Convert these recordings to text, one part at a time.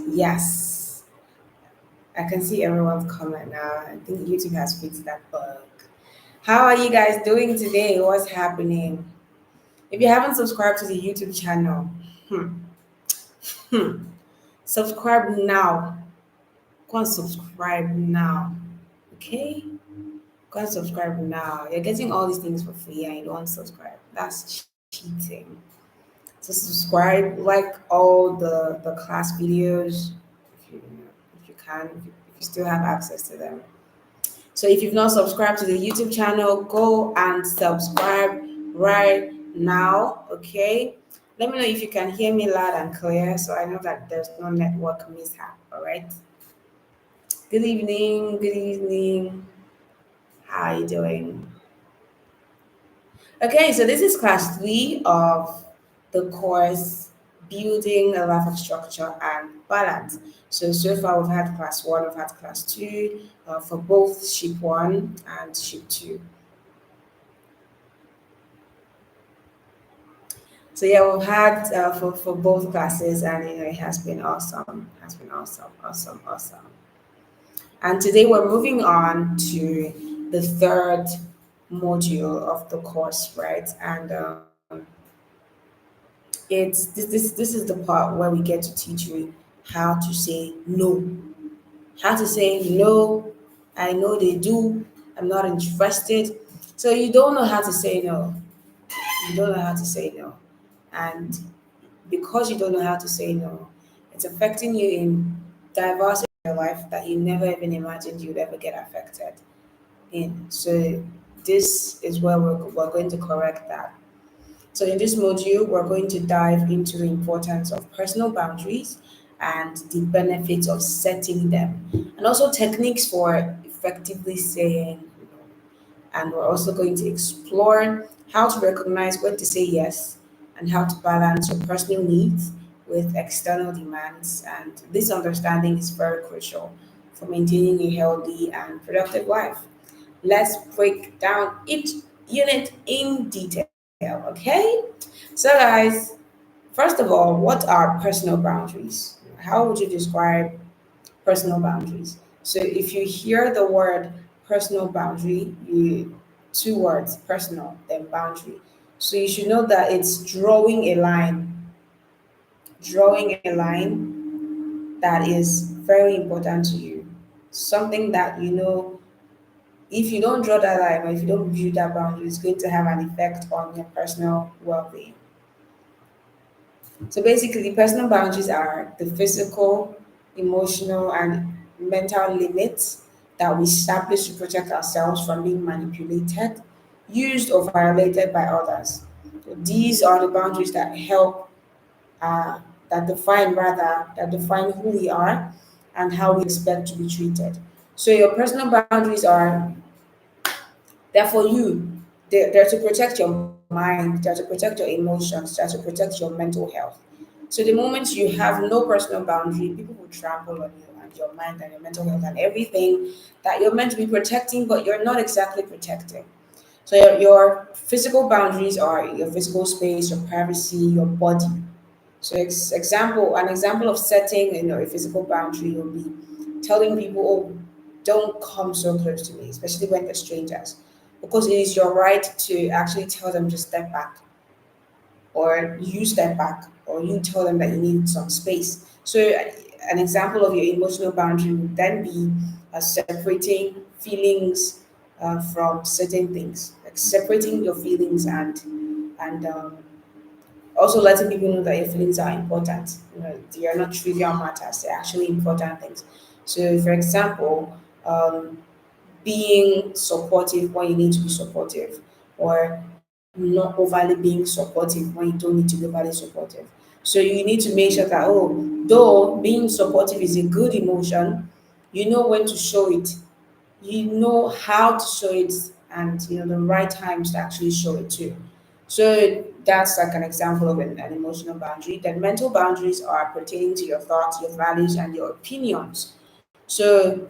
Yes, I can see everyone's comment now. I think YouTube has fixed that bug. How are you guys doing today? What's happening? If you haven't subscribed to the YouTube channel, hmm, subscribe now. Go and subscribe now. Okay? Go and subscribe now. You're getting all these things for free and you don't subscribe. That's cheating. So subscribe, like all the class videos if you can, if you still have access to them. So if you've not subscribed to the YouTube channel, go and subscribe right now. Okay. Let me know if you can hear me loud and clear so I know that there's no network mishap. All right. Good evening. Good evening. How are you doing? Okay, so this is class three of the course Building a Life of Structure and Balance. So far we've had class one, we've had class two for both ship one and ship two. So yeah, we've had for both classes, and it has been awesome. Has been awesome, awesome, awesome. And today we're moving on to the third module of the course, right? And it's this is the part where we get to teach you how to say no. How to say no. I know they do. I'm not interested. So you don't know how to say no. You don't know how to say no. And because you don't know how to say no, it's affecting you in diverse areas of your life that you never even imagined you'd ever get affected in. So this is where we're going to correct that. So in this module, we're going to dive into the importance of personal boundaries and the benefits of setting them, and also techniques for effectively saying no. And we're also going to explore how to recognize when to say yes and how to balance your personal needs with external demands. And this understanding is very crucial for maintaining a healthy and productive life. Let's break down each unit in detail, okay? So, guys, first of all, what are personal boundaries? How would you describe personal boundaries? So, if you hear the word personal boundary, you two words, personal, then boundary. So, you should know that it's drawing a line that is very important to you. Something that you know if you don't draw that line or if you don't build that boundary, it's going to have an effect on your personal well-being. So basically, personal boundaries are the physical, emotional, and mental limits that we establish to protect ourselves from being manipulated, used, or violated by others. So these are the boundaries that help, uh, that define who we are and how we expect to be treated. So your personal boundaries are they're for you. They're to protect your mind, they're to protect your emotions, they're to protect your mental health. So the moment you have no personal boundary, people will trample on you and your mind and your mental health and everything that you're meant to be protecting, but you're not exactly protecting. So your physical boundaries are your physical space, your privacy, your body. So an example of setting a physical boundary will be telling people, oh, don't come so close to me, especially when they're strangers, because it is your right to actually tell them to step back, or you step back, or you tell them that you need some space. So an example of your emotional boundary would then be separating feelings from certain things, like separating your feelings and also letting people know that your feelings are important. They are not trivial matters; they're actually important things. So, for example, being supportive when you need to be supportive, or not overly being supportive when you don't need to be overly supportive. So you need to make sure that, though being supportive is a good emotion, you know when to show it, you know how to show it, and the right times to actually show it too. So that's like an example of an emotional boundary. Then mental boundaries are pertaining to your thoughts, your values, and your opinions. So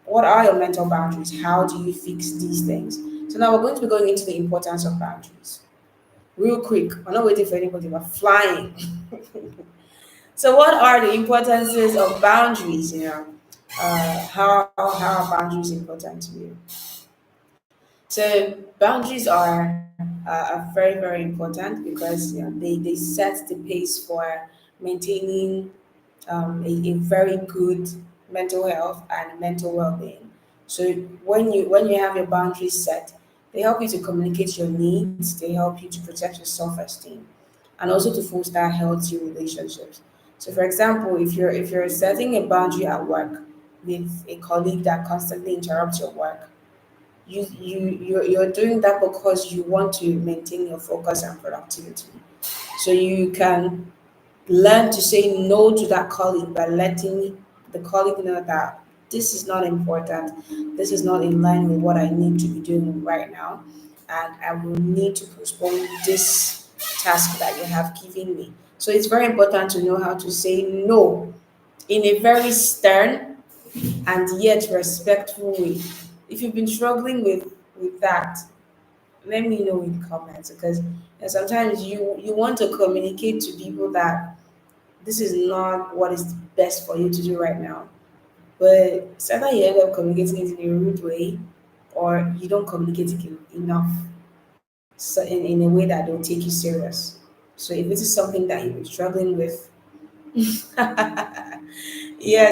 what are your mental boundaries? How do you fix these things? So now we're going to be going into the importance of boundaries. Real quick, we're not waiting for anybody, we're flying. So, what are the importances of boundaries? How are boundaries important to you? So, boundaries are very very important because they set the pace for maintaining a very good mental health and mental well-being. So when you have your boundaries set, they help you to communicate your needs, they help you to protect your self-esteem, and also to foster healthy relationships. So for example, if you're setting a boundary at work with a colleague that constantly interrupts your work, you're doing that because you want to maintain your focus and productivity. So you can learn to say no to that colleague by letting the colleague know that this is not important, this is not in line with what I need to be doing right now, and I will need to postpone this task that you have given me. So it's very important to know how to say no in a very stern and yet respectful way. If you've been struggling with that, let me know in comments, because sometimes you want to communicate to people that this is not what is best for you to do right now. But it's either you end up communicating it in a rude way or you don't communicate it enough, so in a way that they'll take you serious. So if this is something that you've been struggling with, yes,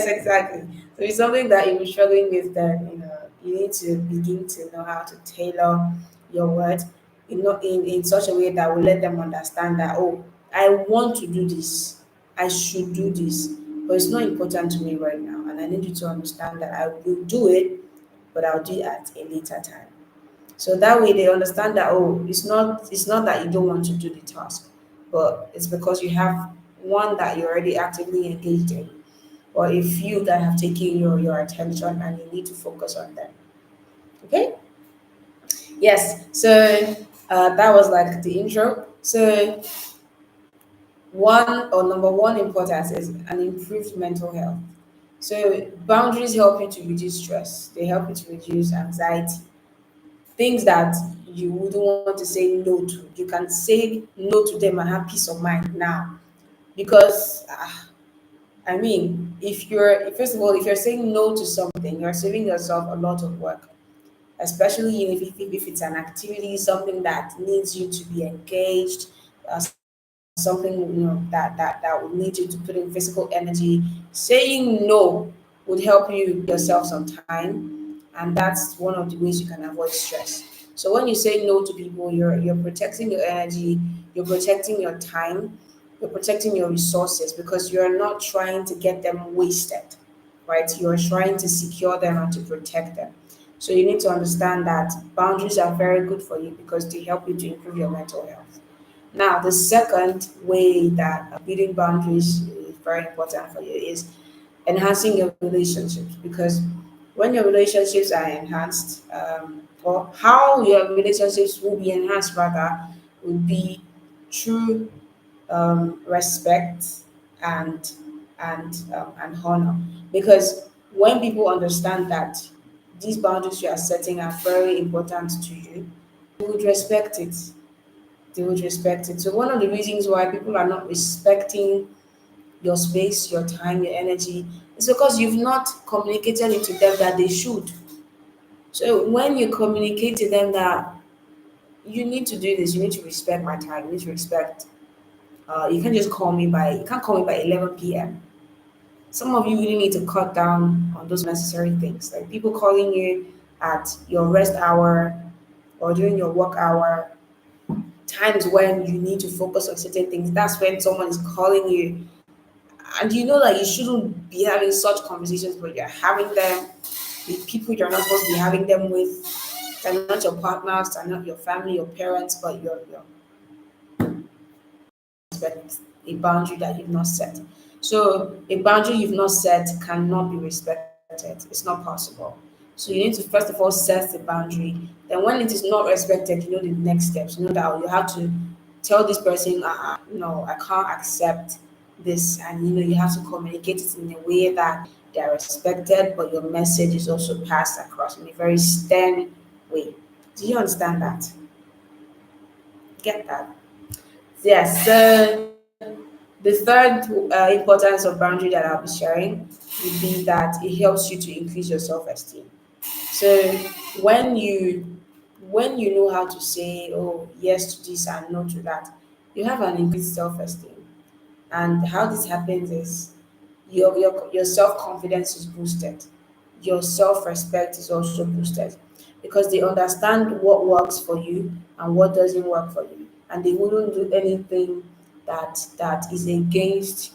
exactly. So it's something that you're struggling with, then you need to begin to know how to tailor your words in such a way that will let them understand that, oh, I want to do this, I should do this, but it's not important to me right now. And I need you to understand that I will do it, but I'll do it at a later time. So that way they understand that, oh, it's not that you don't want to do the task, but it's because you have one that you're already actively engaged in, or a few that have taken your attention and you need to focus on them. Okay? Yes. So that was like the intro. So one or number one importance is an improved mental health. So boundaries help you to reduce stress. They help you to reduce anxiety, things that you wouldn't want to say no to. You can say no to them and have peace of mind now. Because, I mean, if you're, first of all, if you're saying no to something, you're saving yourself a lot of work, especially if it's an activity, something that needs you to be engaged, uh, something that would need you to put in physical energy. Saying no would help you yourself some time, and that's one of the ways you can avoid stress. So when you say no to people, you're protecting your energy, you're protecting your time, you're protecting your resources, because you're not trying to get them wasted, right? You're trying to secure them and to protect them. So you need to understand that boundaries are very good for you because they help you to improve your mental health. Now, the second way that building boundaries is very important for you is enhancing your relationships, because when your relationships are enhanced, or how your relationships will be enhanced rather, will be through respect and and honor. Because when people understand that these boundaries you are setting are very important to you, they would respect it. They would respect it. So one of the reasons why people are not respecting your space, your time, your energy is because you've not communicated it to them that they should. So when you communicate to them that you need to do this, you need to respect my time, you need to respect. You can't just call me by you can't call me by 11 p.m. Some of you really need to cut down on those necessary things, like people calling you at your rest hour or during your work hour, times when you need to focus on certain things. That's when someone is calling you, and you know that you shouldn't be having such conversations, but you're having them with people you're not supposed to be having them with. They're not your partners, they're not your family, your parents, but your respect a boundary that you've not set. So a boundary you've not set cannot be respected. It's not possible. So you need to first of all set the boundary. Then when it is not respected, you know the next steps. You know that you have to tell this person, no, I can't accept this, and you have to communicate it in a way that they are respected, but your message is also passed across in a very stern way. Do you understand that? Get that? Yes. So The third importance of boundary that I'll be sharing would be that it helps you to increase your self-esteem. So when you when you know how to say, oh, yes to this and no to that, you have an increased self-esteem. And how this happens is your self-confidence is boosted. Your self-respect is also boosted because they understand what works for you and what doesn't work for you. And they wouldn't do anything that is against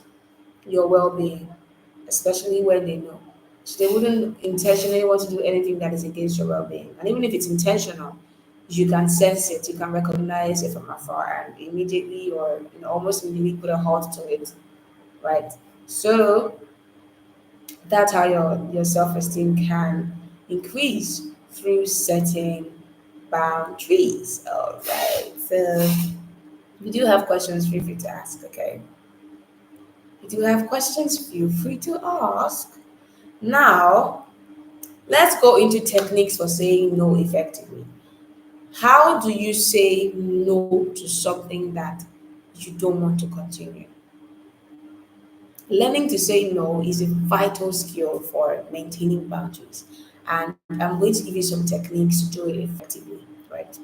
your well-being, especially when they know. So they wouldn't intentionally want to do anything that is against your well-being. And even if it's intentional, you can sense it, you can recognize it from afar and immediately or almost immediately put a halt to it, right? So that's how your self-esteem can increase through setting boundaries. All right. So if you do have questions, feel free to ask, okay? If you do have questions, feel free to ask. Now, let's go into techniques for saying no effectively. How do you say no to something that you don't want to continue? Learning to say no is a vital skill for maintaining boundaries. And I'm going to give you some techniques to do it effectively, right?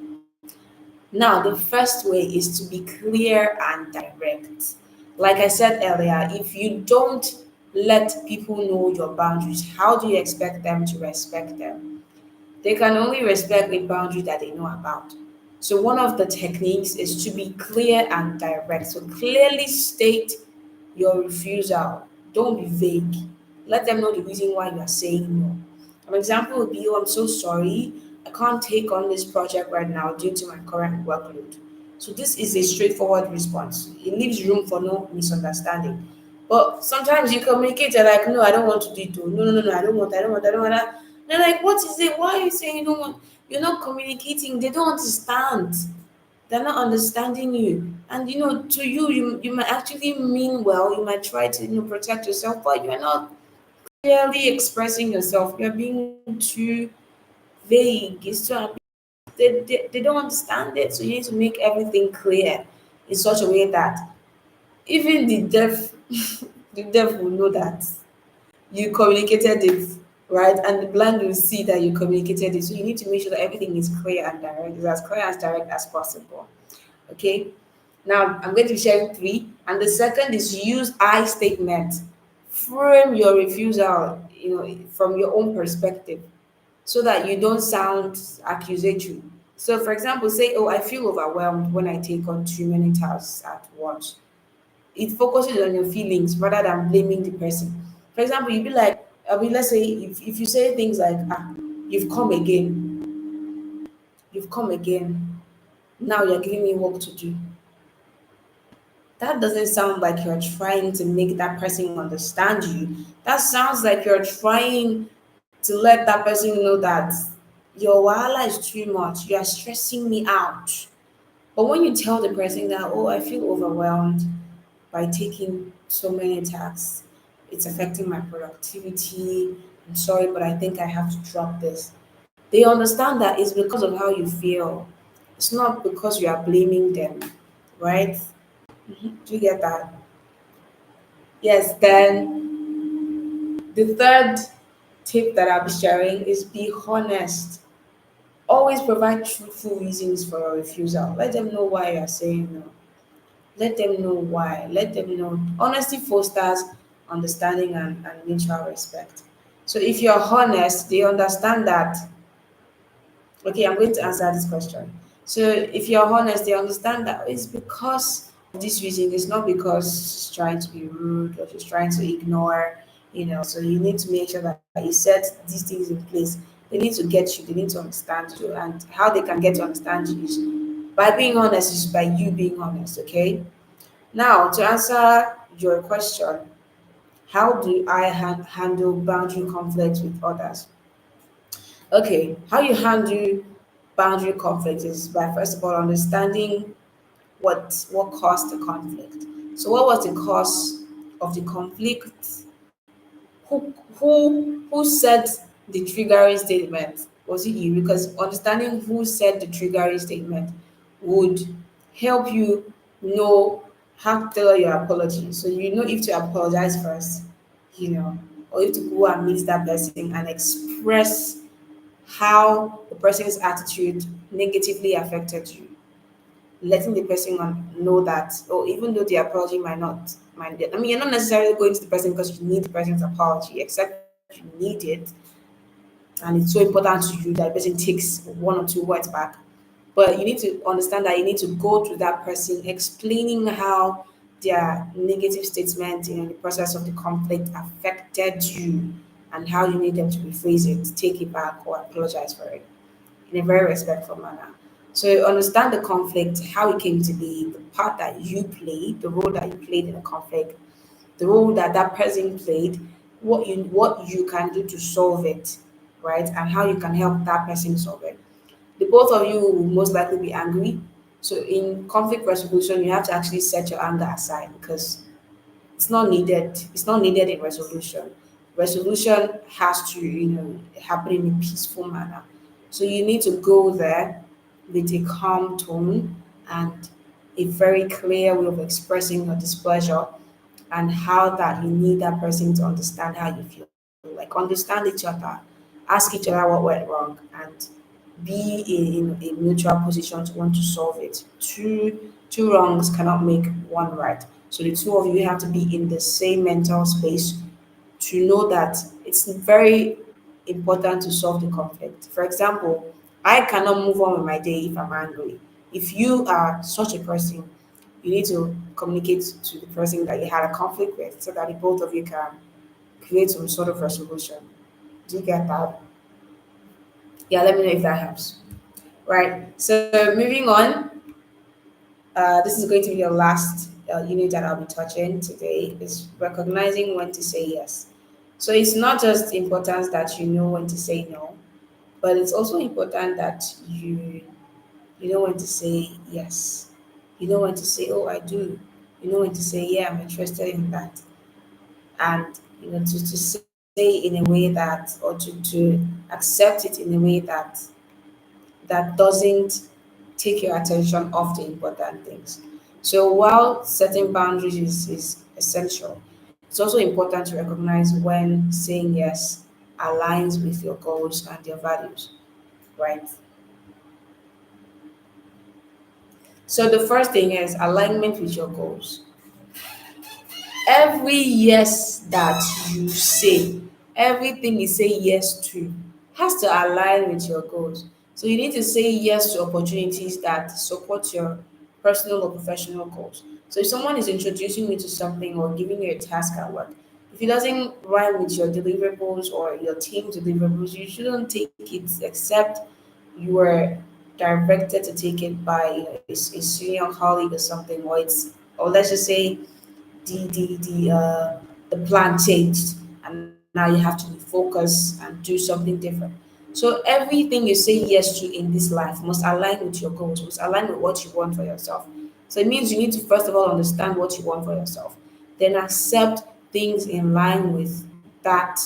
Now, the first way is to be clear and direct. Like I said earlier, if you don't let people know your boundaries, how do you expect them to respect them? They can only respect the boundary that they know about. So, one of the techniques is to be clear and direct. So, clearly state your refusal. Don't be vague. Let them know the reason why you are saying no. An example would be, oh, I'm so sorry. I can't take on this project right now due to my current workload. So, this is a straightforward response. It leaves room for no misunderstanding. But sometimes you communicate, you're like, no, I don't want to do it. Oh. No, no, no, no, I don't want that. They're like, what is it? Why are you saying you don't want? You're not communicating. They don't understand. They're not understanding you. And to you, you might actually mean well. You might try to protect yourself, but you're not clearly expressing yourself. You're being too vague. It's too they don't understand it. So you need to make everything clear in such a way that even the deaf the deaf will know that you communicated it, right? And the blind will see that you communicated it. So you need to make sure that everything is clear and direct, is as clear and direct as possible. Okay. Now I'm going to be sharing three. And the second is use I statement. Frame your refusal, from your own perspective so that you don't sound accusatory. So for example, say, oh, I feel overwhelmed when I take on too many tasks at once. It focuses on your feelings rather than blaming the person. For example, you'd be like, let's say if you say things like, you've come again, you've come again, now you're giving me work to do. That doesn't sound like you're trying to make that person understand you. That sounds like you're trying to let that person know that your wahala is too much. You are stressing me out. But when you tell the person that, oh, I feel overwhelmed by taking so many tasks, it's affecting my productivity. I'm sorry, but I think I have to drop this. They understand that it's because of how you feel. It's not because you are blaming them, right? Do you get that? Yes, then the third tip that I'll be sharing is be honest. Always provide truthful reasons for your refusal. Let them know why you're saying no. Let them know why. Let them know. Honesty fosters understanding and mutual respect. So if you're honest, they understand that. Okay, I'm going to answer this question. So if you're honest, they understand that it's because of this reason. It's not because she's trying to be rude or she's trying to ignore. So you need to make sure that you set these things in place. They need to get you, they need to understand you. And how they can get to understand you is by being honest, is by you being honest, okay? Now, to answer your question, how do I handle boundary conflicts with others? Okay, how you handle boundary conflict is by first of all understanding what caused the conflict. So, what was the cause of the conflict? Who said the triggering statement? Was it you? Because understanding who said the triggering statement would help you know how to tell your apology. So you know if to apologize first, or if to go and meet that person and express how the person's attitude negatively affected you, letting the person know that, oh, even though the apology might, I mean, you're not necessarily going to the person because you need the person's apology, except you need it, and it's so important to you that the person takes one or two words back. But you need to understand that you need to go to that person explaining how their negative statement in the process of the conflict affected you and how you need them to rephrase it, take it back, or apologize for it in a very respectful manner. So understand the conflict, how it came to be, the part that you played, the role that you played in the conflict, the role that that person played, what you can do to solve it, right, and how you can help that person solve it. The both of you will most likely be angry. So in conflict resolution, you have to actually set your anger aside because it's not needed. It's not needed in resolution. Resolution has to, happen in a peaceful manner. So you need to go there with a calm tone and a very clear way of expressing your displeasure and how that you need that person to understand how you feel. Like understand each other, ask each other what went wrong, and be in a mutual position to want to solve it. Two wrongs cannot make one right. So the two of you have to be in the same mental space to know that it's very important to solve the conflict. For example, I cannot move on with my day if I'm angry. If you are such a person, you need to communicate to the person that you had a conflict with so that the both of you can create some sort of resolution. Do you get that? Yeah, let me know if that helps. Right. So moving on, this is going to be the last unit that I'll be touching today is recognizing when to say yes. So it's not just important that you know when to say no, but it's also important that you know when to say yes. You know when to say, oh, I do. You know when to say, yeah, I'm interested in that. And to say in a way that or to accept it in a way that doesn't take your attention off the important things. So while setting boundaries is essential, it's also important to recognize when saying yes aligns with your goals and your values, right? So the first thing is alignment with your goals. Every yes that you say, everything you say yes to has to align with your goals. So you need to say yes to opportunities that support your personal or professional goals. So if someone is introducing you to something or giving you a task at work, if it doesn't rhyme with your deliverables or your team deliverables, you shouldn't take it except you were directed to take it by a senior colleague or something, or let's just say the plan changed and now you have to refocus and do something different. So everything you say yes to in this life must align with your goals, must align with what you want for yourself. So it means you need to first of all understand what you want for yourself, then accept things in line with that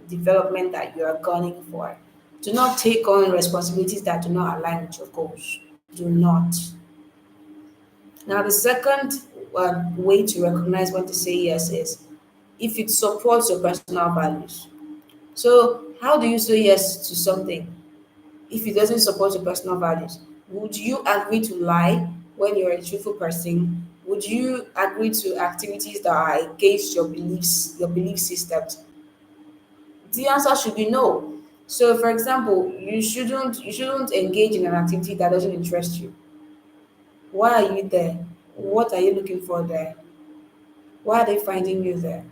development that you are gunning for. Do not take on responsibilities that do not align with your goals. Do not. Now, the second way to recognize when to say yes is if it supports your personal values. So, how do you say yes to something if it doesn't support your personal values? Would you agree to lie when you're a truthful person? Would you agree to activities that are against your beliefs, your belief systems? The answer should be no. So, for example, you shouldn't engage in an activity that doesn't interest you. Why are you there? What are you looking for there? Why are they finding you there?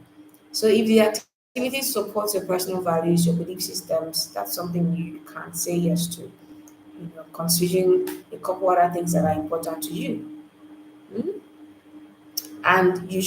So if the activity supports your personal values, your belief systems, that's something you can say yes to. Considering a couple other things that are important to you. Mhm. And you